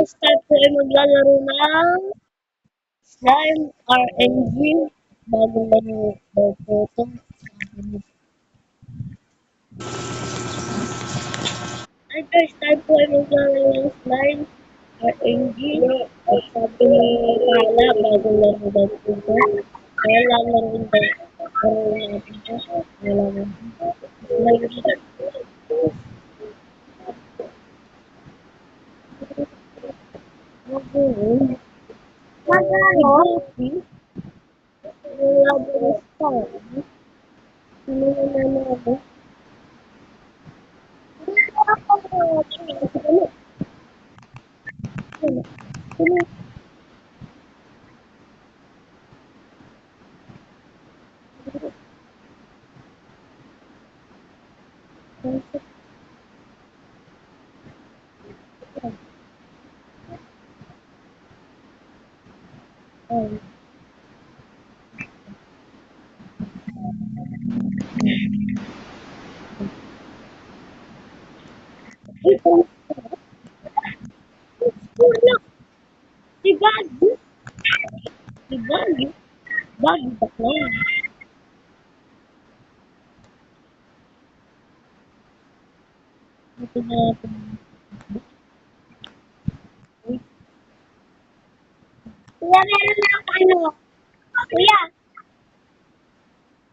start po ay maglalaro ng Slime RNG. Bagong laro daw po ito. Hi guys, time po ay maglalaro ng Slime RNG. At sabi ni Kala, bagong laro daw po ito. Kaya lalaroin daw. Lalaroin natin ito. Lalaroin. Lalaroin. Lalaroin. Wala ba yung star? Sino na nanalo? Si Baggy. Si Baggy. Baggy ba ko? Ito na natin. Kuya, meron na ako ano. Kuya.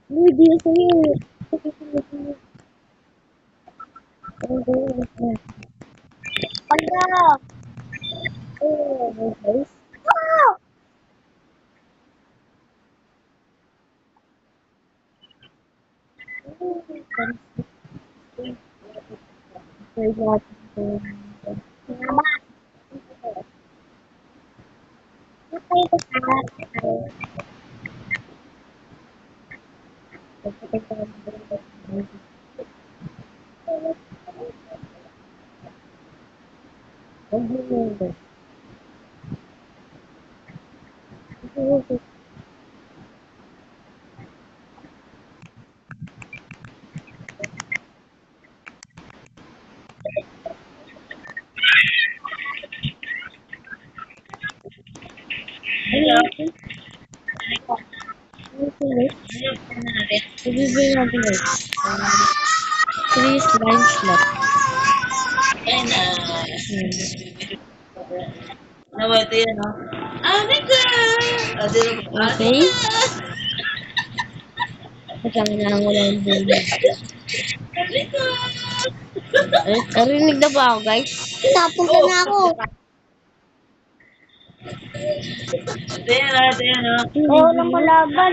Uy, di na sa'yo. Pagka. Oh, guys. Oh! Tama. Patay ko sa Ibibigay natin guys. 3 slime slot. And, nawala yan, no? Amika! Okay. Kasama na lang wala yung bulo. Amika! Narinig na ba ako guys? Tapos na ako. Ito yan, no? Ito yan, no? Ayaw lang malaban.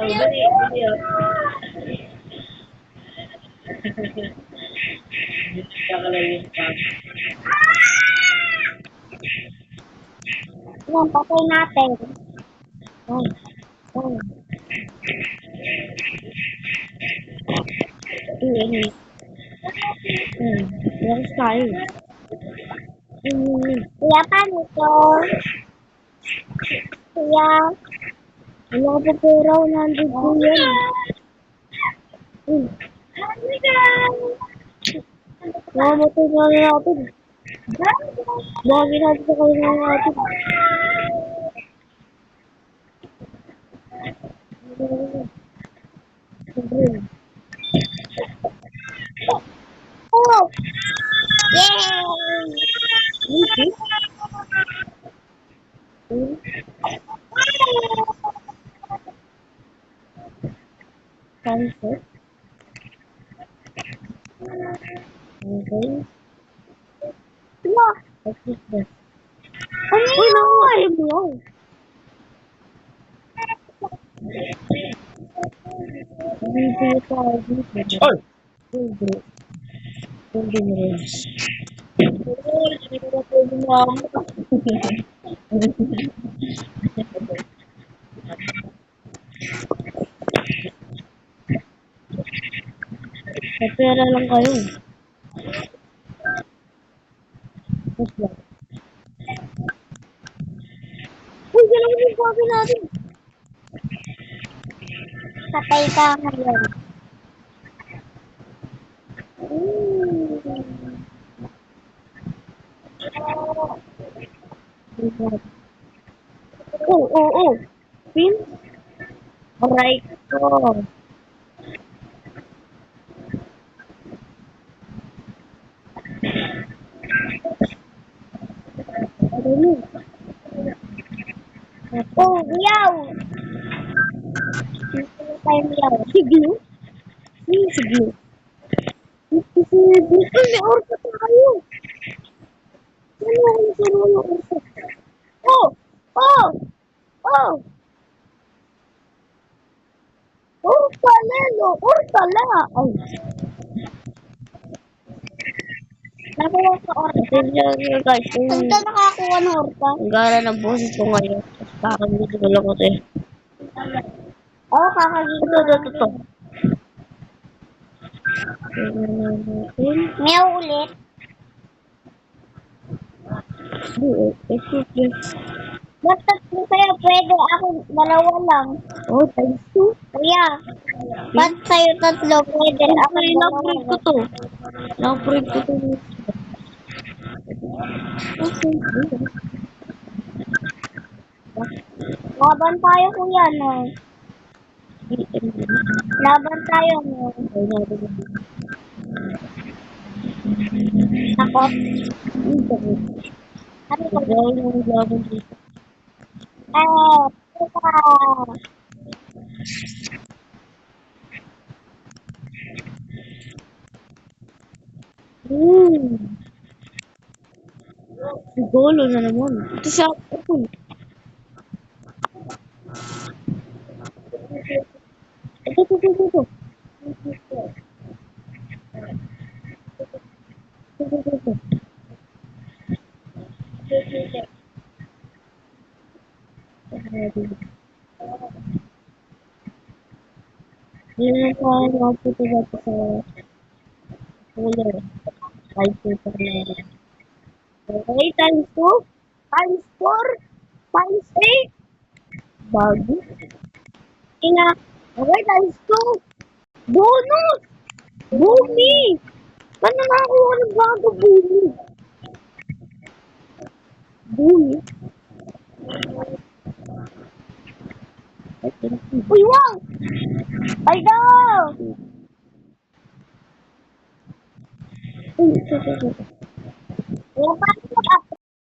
Oh, bali, oh. Kakalayin pa. Yan, patay natin. Oh. Oh. Lakas tayo. Kuya, paano to? Kuya, wala pa pera, 100 po yan. Mamatay na natin. Bagay natin sa kayo na natin. Oh! Yay! Sunset. Okay. Yeah. What is this? Uy, nakuha mo. Hindi tayo dito. Hindi. Hindi mo rin. Oo, hindi ko na pwede na ako. Sa pera lang kayo. Mas lang. Uy, dalawa yung bago natin. Patay ka ngayon. Oh, oh, oh. Pin? Right ko. Ano? Oh, meow! Sino tayo meow? Siglo? Sino siglo? Siglo. Ay, may orso tayo! Ano ang sino yung orso? Oh! Oh! Oh! Orsalelo! Orsala! Ay, nakuha sa orsa. Pasensya nyo guys. Saan ka nakakuha ng orsa? Ang gara ng boses ko ngayon. Tapos kakagusto ko lang ako eh. Oo, kakagising. Ito. Meow ulit. Ba't tatlo sa'yo pwede? Ako dalawa lang. Oh, times 2. Kuya, ba't sa'yo tatlo pwede? Ako dalawa lang. Ko to. Na-upgrade ko to. Okay. Laban tayo kuya, no? Laban tayo, no? Takot? Ano ba? Laban dito. Puta! Sigolo na naman. Ito siya. Ito. Yun ang parang output ko sa cooler. 5 paper na rin. Okay, times 2, times 4, times 8. Bago. Ina. Okay, times 2. Bonus! Bumi! Paano nakakuha ng bago bumi? Bumi? Uy, wow! Ay, daw! Uy, ito.